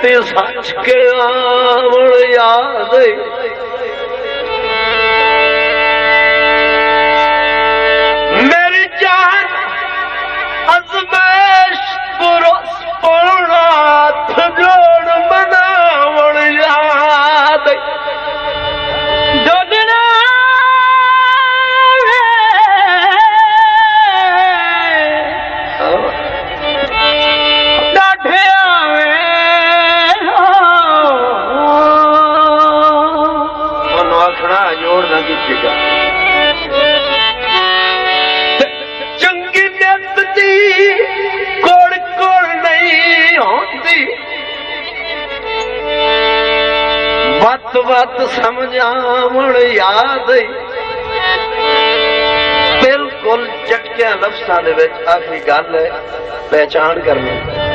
ते सच के आवण याद मेरी जान अजमेश पुरनाथ जोड़ मनावण याद जोड़ना जोड़ ना कीतेगा चंगी नियत दी कोड़ कोड़ नहीं होती बात बात समझावण याद बिल्कुल झटकिया लफ्ज़ां दे विच आखिरी गल है पहचान करनी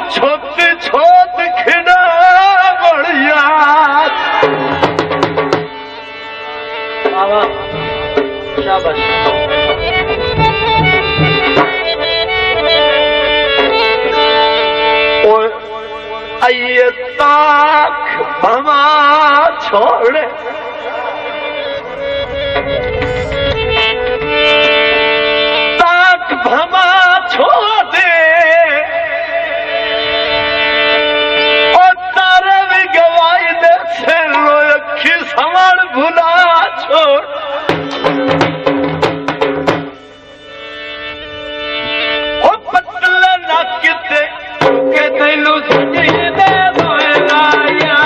छोट छोट खिना बढ़िया शाबाश आइए ताक भमा छोड़े ताक भमा छोड़े सवाल भुला छोड़ ओ पतला ना किते के तैनू सजी दे बोलाया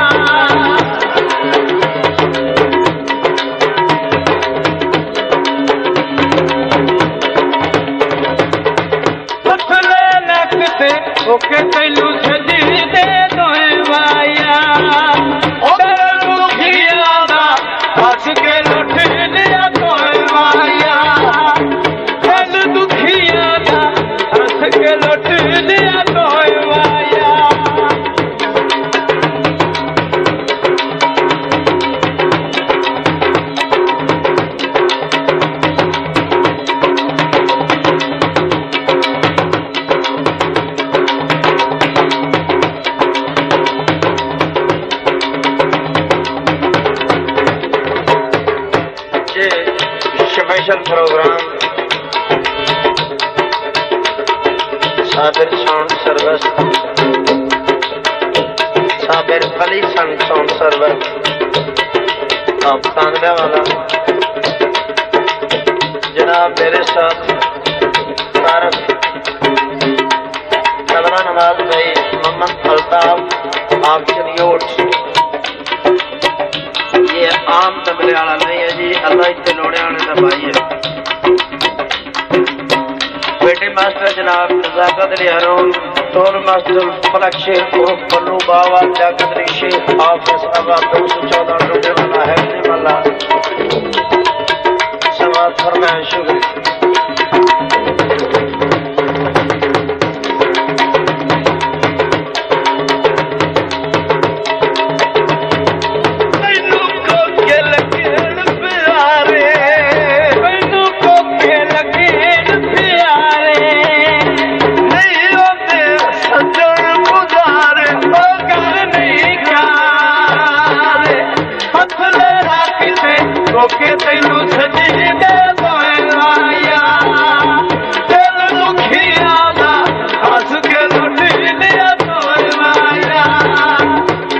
पतला ना किते के तैनू सजी दे बोलाया हंस के लुट लिया तोलवाया दिल दुखिया था हंस के लुट लिया तोलवाया special program Sabir sound service Sabir Ali sound service आप तानवे वाला जनाब मेरे साथ तारक कदरा नवाज भाई मोहम्मद अल्ताफ आप चलिए ये आम तबले वाला नहीं है जी अल्लाह इतने लोड़े वाले का भाई है बेटे मास्टर जनाब नजाकत अली हरून टोल मास्टर फलक शेख उर्फ पल्लू बाबा जाकत अली शेख हाफिज आबाद 214 रुपये वाला है वाला समाज फरमाए शुक्रिया के तैनू सजी दे बोलाया दिल दुखिया दा हंस के लुट लिया तोलवाया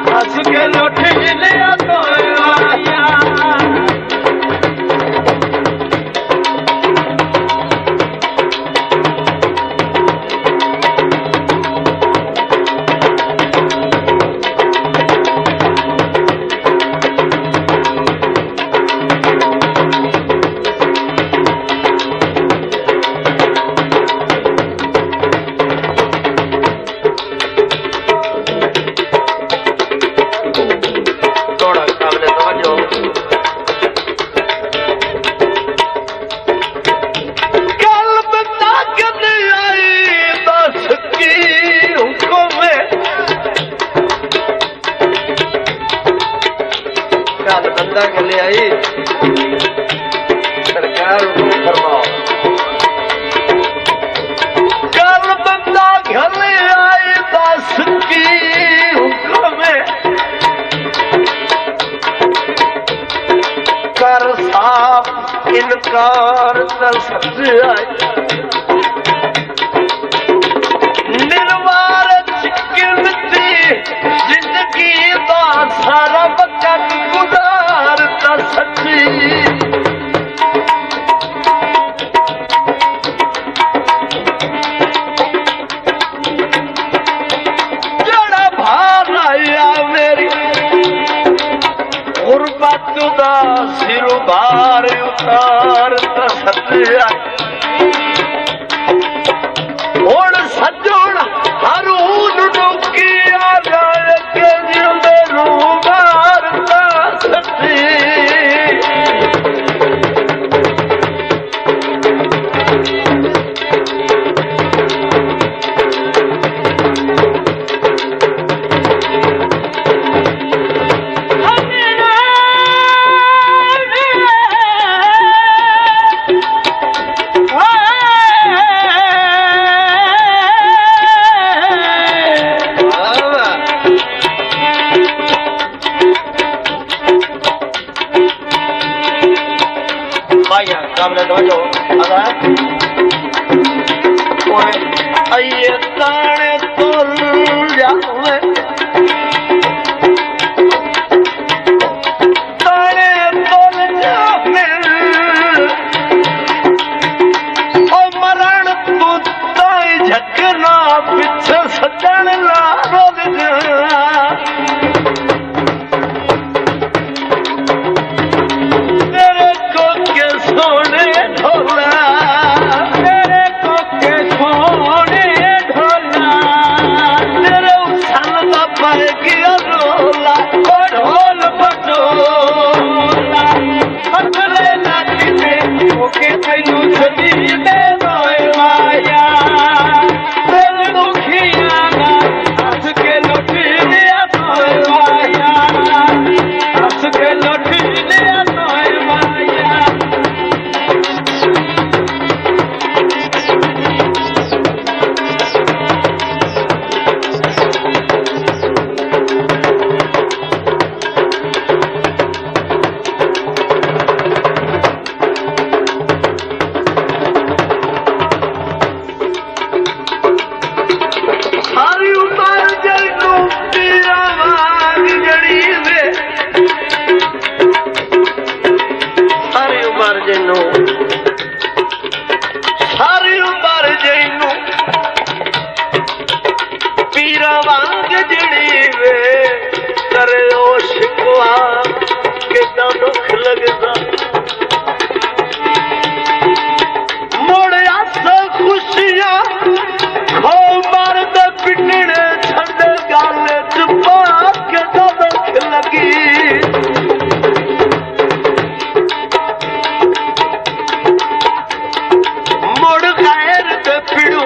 हंस के लुट लिया तोलवाया आप इनकार त सच्चा निर्वार चिकनती जिंदगी दा सारा वक्त गुजार त सच्ची गुरबत सिर भार उतार सत्या हुण सजण हरूण डुकी आ जाए के मेनू मारता सच्ची सामने समझो आइए ताने तुल जावे ताने तुल जावे ओ मरण तू ताई झकना पिछे सजन ला रोद जा सारी उमर जैनू पीरा वांग जड़ी वे करे ओ शिकवा कितना दुख लगदा मुड़ आस खुशियां खो मर्द पिटने छड़ गल चुपा कितना दुख लगी पिड़ू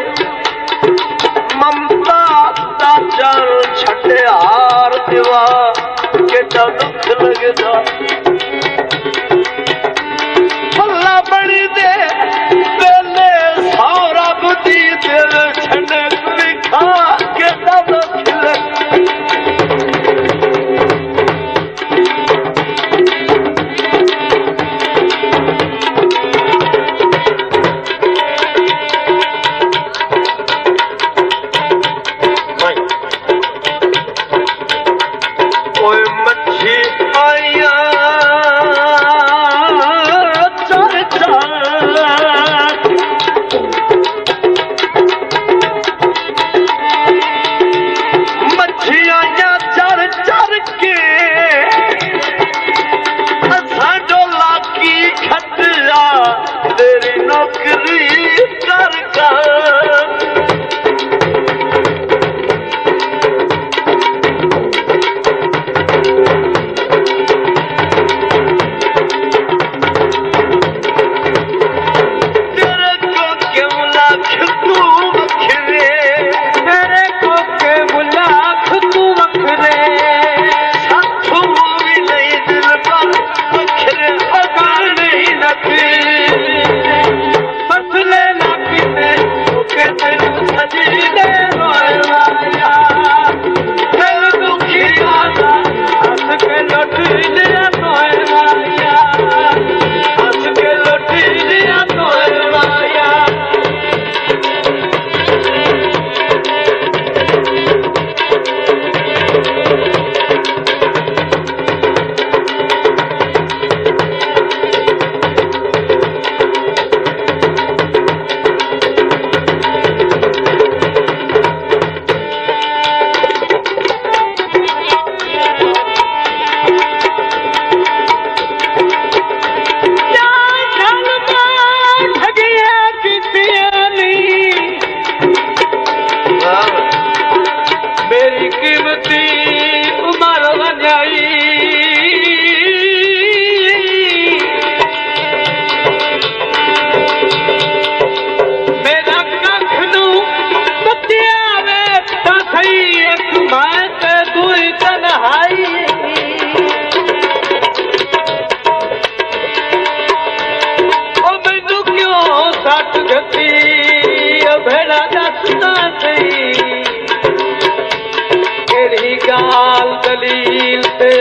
सट गती भेड़ा दसदा सही केड़ी गाल दलील ते